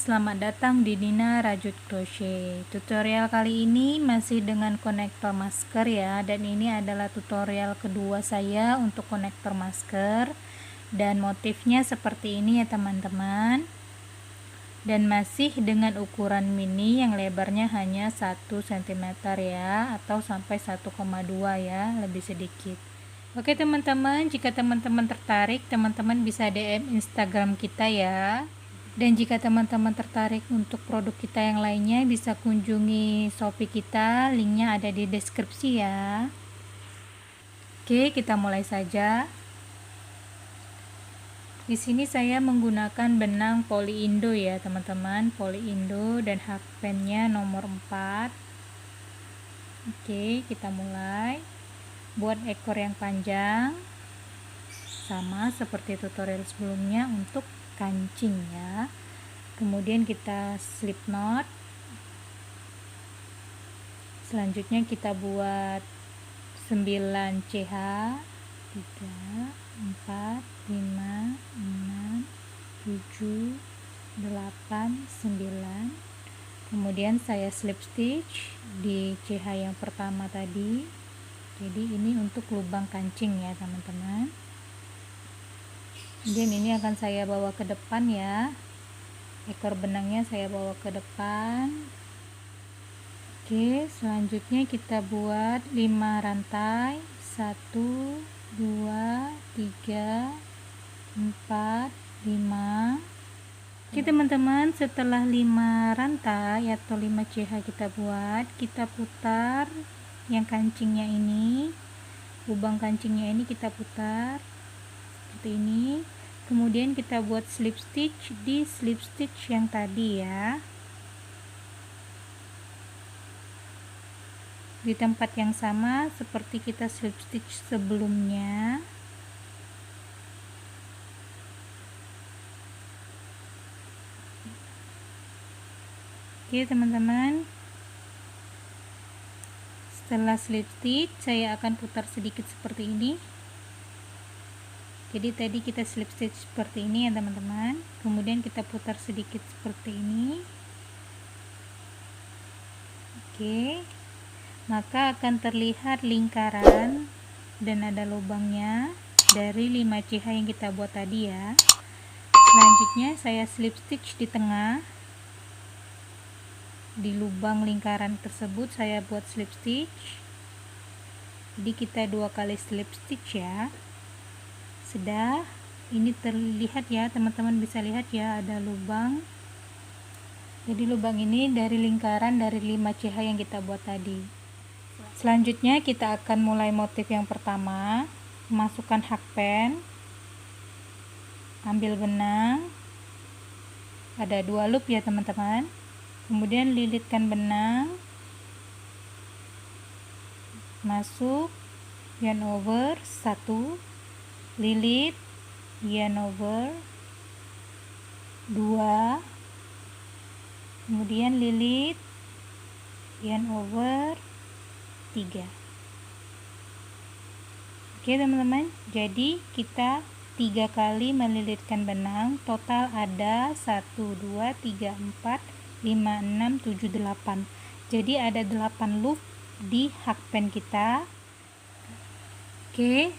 selamat datang di Nina Rajut Crochet. Tutorial kali ini masih dengan konektor masker ya, dan ini adalah tutorial kedua saya untuk konektor masker, dan motifnya seperti ini ya teman-teman, dan masih dengan ukuran mini yang lebarnya hanya 1 cm ya, atau sampai 1,2 ya, lebih sedikit. Oke teman-teman, jika teman-teman tertarik, teman-teman bisa DM Instagram kita ya. Dan jika teman-teman tertarik untuk produk kita yang lainnya, bisa kunjungi Shopee kita, linknya ada di deskripsi ya. Oke, kita mulai saja. Di sini saya menggunakan benang Poli Indo ya teman-teman, Poli Indo, dan hakpennya nomor 4. Oke, kita mulai. Buat ekor yang panjang, sama seperti tutorial sebelumnya untuk kancing ya. Kemudian kita slip knot. Selanjutnya kita buat 9 CH, 3, 4, 5, 6, 7, 8, 9. Kemudian saya slip stitch di CH yang pertama tadi. Jadi ini untuk lubang kancing ya teman-teman. Kemudian ini akan saya bawa ke depan ya. Ekor benangnya saya bawa ke depan. Oke, selanjutnya kita buat 5 rantai. 1, 2, 3, 4, 5. Oke teman-teman, setelah 5 rantai atau 5 CH kita buat, kita putar yang kancingnya ini, lubang kancingnya ini kita putar seperti ini. Kemudian kita buat slip stitch di slip stitch yang tadi ya, di tempat yang sama seperti kita slip stitch sebelumnya. Oke teman-teman, setelah slip stitch saya akan putar sedikit seperti ini. Jadi tadi kita slip stitch seperti ini ya teman-teman, kemudian kita putar sedikit seperti ini. Oke, maka akan terlihat lingkaran dan ada lubangnya dari 5 CH yang kita buat tadi ya. Selanjutnya saya slip stitch di tengah, di lubang lingkaran tersebut saya buat slip stitch. Jadi kita 2 kali slip stitch ya. Sudah, ini terlihat ya teman-teman, bisa lihat ya ada lubang. Jadi lubang ini dari lingkaran dari 5 CH yang kita buat tadi. Selanjutnya kita akan mulai motif yang pertama. Masukkan hakpen, ambil benang, ada 2 loop ya teman-teman. Kemudian lilitkan benang, masuk, yarn over 1, lilit, yarn over 2, kemudian lilit, yarn over 3. Oke teman-teman, jadi kita 3 kali melilitkan benang, total ada 1, 2, 3, 4, 5, 6, 7, 8. Jadi ada 8 loop di hakpen kita. Oke,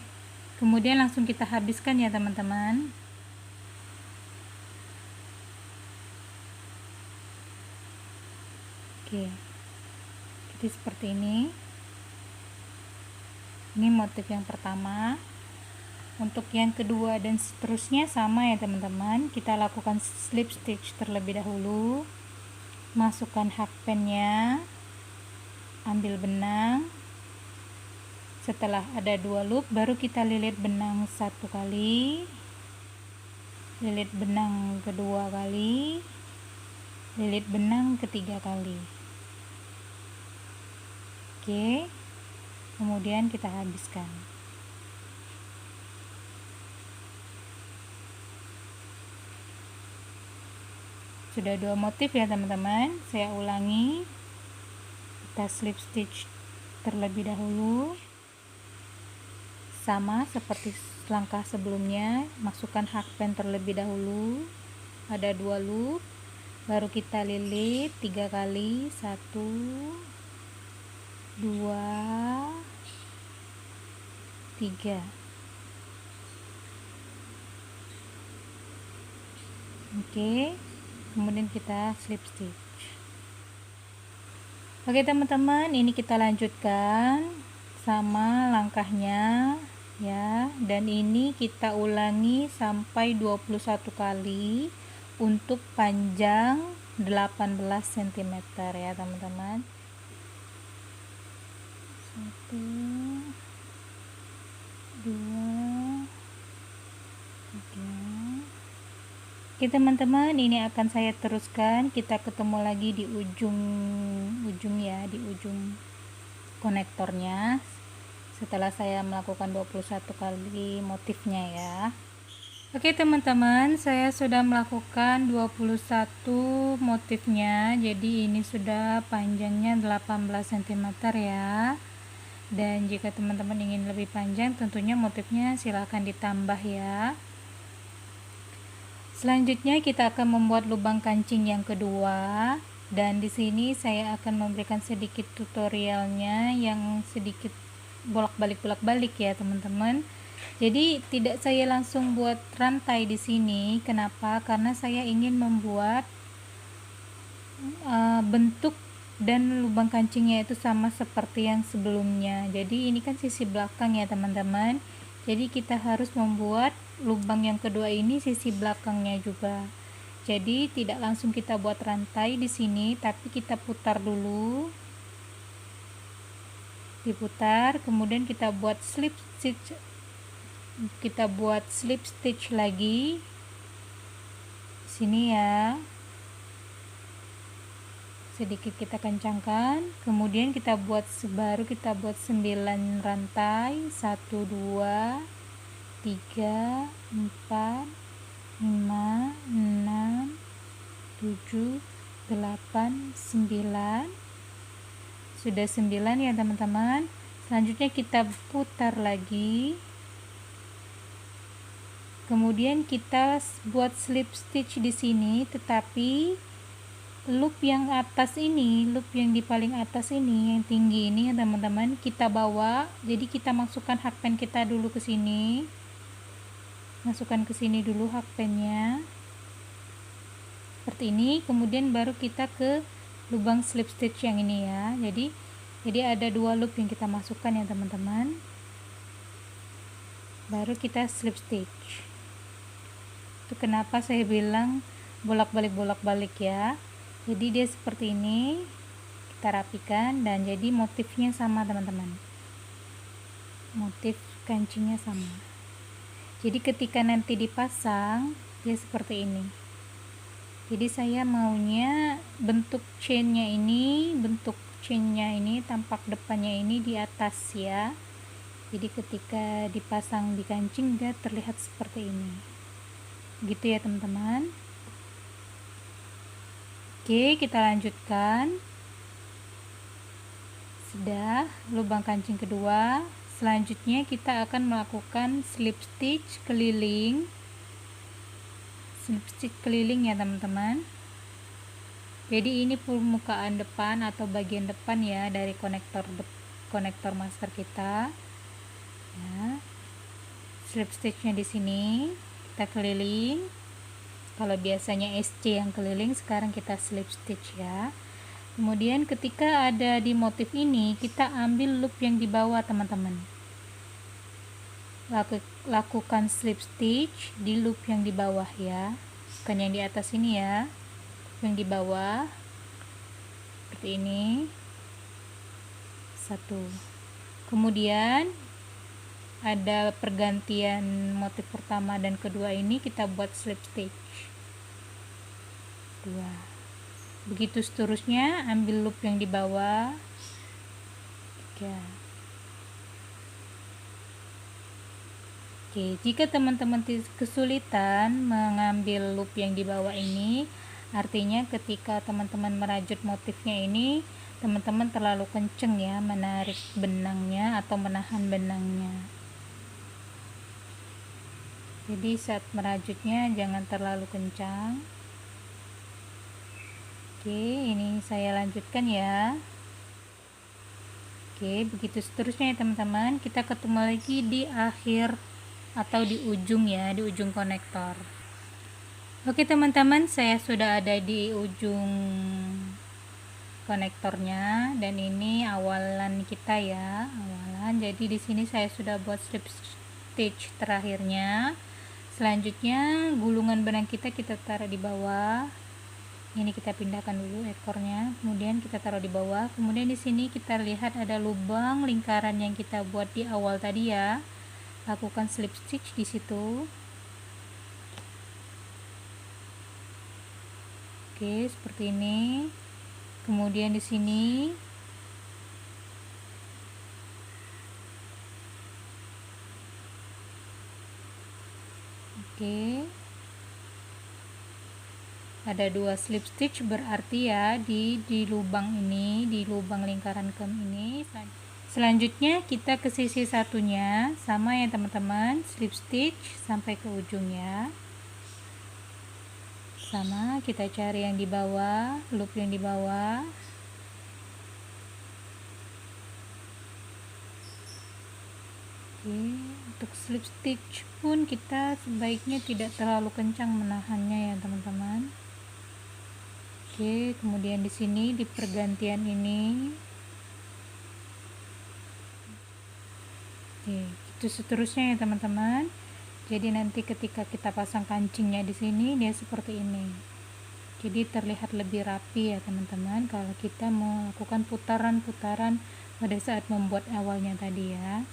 kemudian langsung kita habiskan ya teman-teman. Oke, jadi seperti ini. Ini motif yang pertama. Untuk yang kedua dan seterusnya sama ya teman-teman, kita lakukan slip stitch terlebih dahulu. Masukkan hakpennya, ambil benang. Setelah ada 2 loop, baru kita lilit benang 1 kali, lilit benang kedua kali, lilit benang ketiga kali. Oke, kemudian kita habiskan. Sudah 2 motif ya teman-teman, saya ulangi. Kita slip stitch terlebih dahulu, sama seperti langkah sebelumnya. Masukkan hakpen terlebih dahulu, ada 2 loop, baru kita lilit 3 kali, 1 2 3. Oke, kemudian kita slip stitch. Oke teman-teman, ini kita lanjutkan sama langkahnya ya, dan ini kita ulangi sampai 21 kali untuk panjang 18 cm ya teman-teman. 1 2 3. Oke teman-teman, ini akan saya teruskan. Kita ketemu lagi di ujung ya, di ujung konektornya setelah saya melakukan 21 kali motifnya ya. Oke teman-teman, saya sudah melakukan 21 motifnya. Jadi ini sudah panjangnya 18 cm ya. Dan jika teman-teman ingin lebih panjang, tentunya motifnya silahkan ditambah ya. Selanjutnya kita akan membuat lubang kancing yang kedua, dan di sini saya akan memberikan sedikit tutorialnya yang sedikit bolak-balik ya teman-teman. Jadi tidak saya langsung buat rantai di sini. Kenapa? Karena saya ingin membuat bentuk dan lubang kancingnya itu sama seperti yang sebelumnya. Jadi ini kan sisi belakang ya teman-teman. Jadi kita harus membuat lubang yang kedua ini sisi belakangnya juga. Jadi tidak langsung kita buat rantai di sini, tapi kita putar dulu. Diputar, kemudian kita buat slip stitch. Kita buat slip stitch lagi. Sini ya. Sedikit kita kencangkan, kemudian kita buat 9 rantai, 1 2 3 4 5 6 7 8 9. Sudah 9 ya teman-teman. Selanjutnya kita putar lagi, kemudian kita buat slip stitch di sini, tetapi loop yang atas ini, loop yang di paling atas ini, yang tinggi ini ya teman-teman, kita bawa. Jadi kita masukkan hakpen kita dulu ke sini, masukkan ke sini dulu hakpennya seperti ini, kemudian baru kita ke lubang slip stitch yang ini ya. Jadi ada 2 loop yang kita masukkan ya teman-teman, baru kita slip stitch. Itu kenapa saya bilang bolak-balik ya. Jadi dia seperti ini, kita rapikan, dan jadi motifnya sama teman-teman, motif kancingnya sama. Jadi ketika nanti dipasang dia seperti ini. Jadi saya maunya bentuk chainnya ini tampak depannya ini di atas ya. Jadi ketika dipasang di kancing dia terlihat seperti ini, gitu ya teman-teman. Oke, kita lanjutkan. Sudah lubang kancing kedua. Selanjutnya kita akan melakukan slip stitch keliling ya teman-teman. Jadi ini permukaan depan atau bagian depan ya dari konektor masker kita ya. Slip stitchnya di sini kita keliling. Kalau biasanya SC yang keliling, sekarang kita slip stitch ya. Kemudian ketika ada di motif ini, kita ambil loop yang di bawah teman-teman. Lakukan slip stitch di loop yang di bawah ya, bukan yang di atas ini ya, yang di bawah seperti ini. 1. Kemudian ada pergantian motif pertama dan kedua ini, kita buat slip stitch 2. Begitu seterusnya, ambil loop yang di bawah 3. Oke, jika teman-teman kesulitan mengambil loop yang di bawah ini, artinya ketika teman-teman merajut motifnya ini, teman-teman terlalu kenceng ya menarik benangnya atau menahan benangnya. Jadi saat merajutnya jangan terlalu kencang. Oke, ini saya lanjutkan ya. Oke, begitu seterusnya ya teman-teman. Kita ketemu lagi di akhir atau di ujung ya, di ujung konektor. Oke teman-teman, saya sudah ada di ujung konektornya dan ini awalan kita ya, awalan. Jadi di sini saya sudah buat slip stitch terakhirnya. Selanjutnya gulungan benang kita taruh di bawah. Ini kita pindahkan dulu ekornya, kemudian kita taruh di bawah. Kemudian di sini kita lihat ada lubang lingkaran yang kita buat di awal tadi ya. Lakukan slip stitch di situ. Oke, seperti ini. Kemudian di sini oke. Ada 2 slip stitch, berarti ya di lubang ini, di lubang lingkaran kem ini. Selanjutnya kita ke sisi satunya, sama ya teman-teman, slip stitch sampai ke ujungnya. Sama, kita cari yang di bawah, loop yang di bawah. Oke, untuk slip stitch pun kita sebaiknya tidak terlalu kencang menahannya ya teman-teman. Oke, kemudian di sini di pergantian ini. Oke, itu seterusnya ya teman-teman. Jadi nanti ketika kita pasang kancingnya di sini dia seperti ini. Jadi terlihat lebih rapi ya teman-teman kalau kita melakukan putaran-putaran pada saat membuat awalnya tadi ya.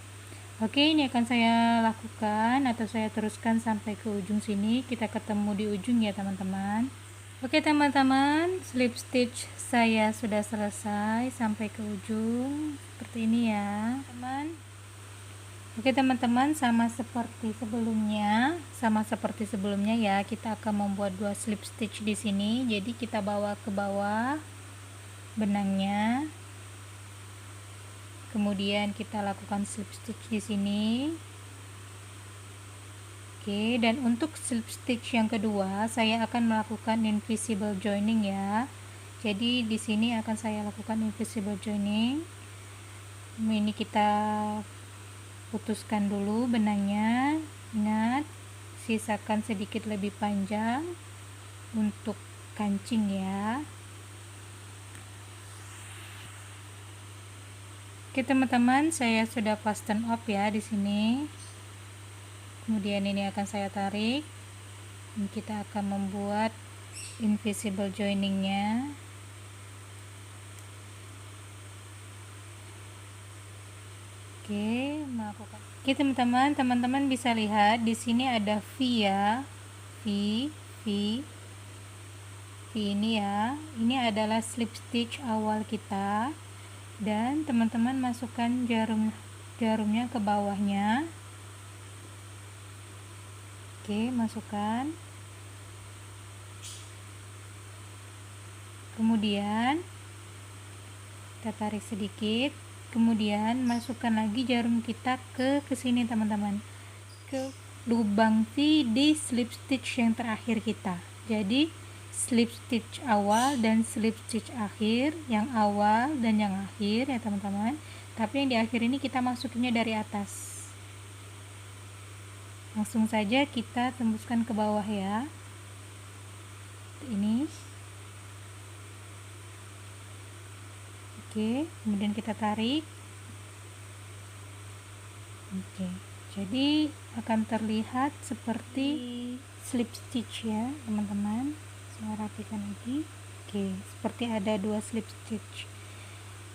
Oke, ini akan saya lakukan atau saya teruskan sampai ke ujung sini. Kita ketemu di ujung ya teman-teman. Oke teman-teman, slip stitch saya sudah selesai sampai ke ujung seperti ini ya teman. Oke teman-teman, sama seperti sebelumnya ya, kita akan membuat 2 slip stitch di sini. Jadi kita bawa ke bawah benangnya, kemudian kita lakukan slip stitch di sini. Oke, dan untuk slip stitch yang kedua saya akan melakukan invisible joining ya. Jadi di sini akan saya lakukan invisible joining. Ini kita putuskan dulu benangnya. Ingat, sisakan sedikit lebih panjang untuk kancing ya. Oke teman-teman, saya sudah fasten off ya di sini. Kemudian ini akan saya tarik. Dan kita akan membuat invisible joiningnya. Oke, melakukan. Oke teman-teman bisa lihat di sini ada V ya, V ini ya. Ini adalah slip stitch awal kita, dan teman-teman masukkan jarumnya ke bawahnya. Oke, masukkan. Kemudian kita tarik sedikit. Kemudian masukkan lagi jarum kita ke sini teman-teman, ke lubang V di slip stitch yang terakhir kita. Jadi slip stitch awal dan slip stitch akhir, yang awal dan yang akhir ya teman-teman. Tapi yang di akhir ini kita masukinnya dari atas. Langsung saja kita tembuskan ke bawah ya. Ini. Oke, kemudian kita tarik. Oke, jadi akan terlihat seperti slip stitch ya teman-teman. Saya rapikan lagi. Oke, seperti ada 2 slip stitch.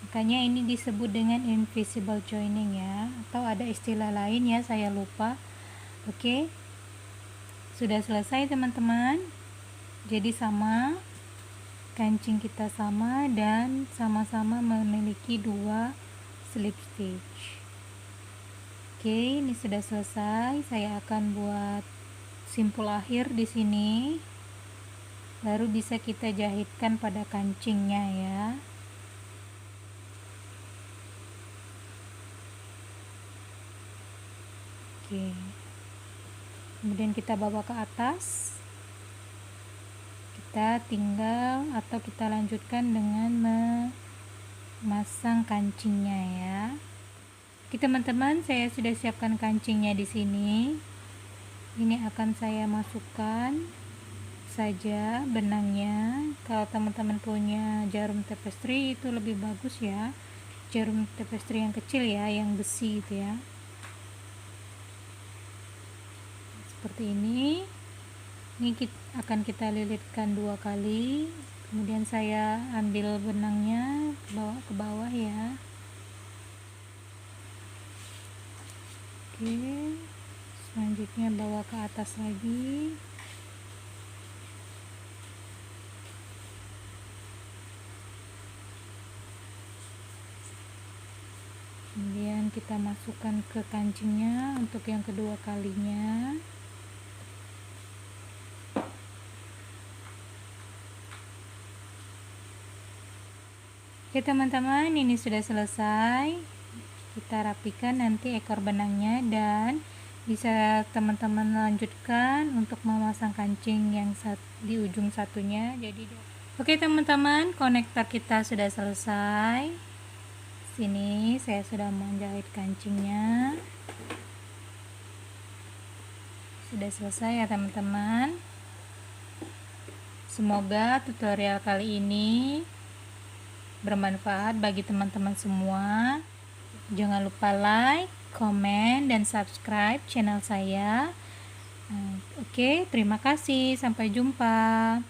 Makanya ini disebut dengan invisible joining ya, atau ada istilah lain ya, saya lupa. Oke, sudah selesai teman-teman. Jadi sama, kancing kita sama dan sama-sama memiliki 2 slip stitch. Oke, ini sudah selesai. Saya akan buat simpul akhir di sini. Baru bisa kita jahitkan pada kancingnya ya. Oke. Kemudian kita bawa ke atas. kita tinggal atau kita lanjutkan dengan memasang kancingnya ya. Oke teman-teman, saya sudah siapkan kancingnya di sini. Ini akan saya masukkan saja benangnya. Kalau teman-teman punya jarum tapestry itu lebih bagus ya, jarum tapestry yang kecil ya, yang besi itu ya, seperti ini. Ini akan kita lilitkan 2 kali, kemudian saya ambil benangnya ke bawah ya. Oke, selanjutnya bawa ke atas lagi. Kemudian kita masukkan ke kancingnya untuk yang kedua kalinya. Oke teman-teman, ini sudah selesai. Kita rapikan nanti ekor benangnya dan bisa teman-teman lanjutkan untuk memasang kancing yang di ujung satunya. Oke teman-teman, konektor kita sudah selesai. Sini saya sudah menjahit kancingnya. Sudah selesai ya teman-teman. Semoga tutorial kali ini bermanfaat bagi teman-teman semua. Jangan lupa like, komen, dan subscribe channel saya. Oke, terima kasih. Sampai jumpa.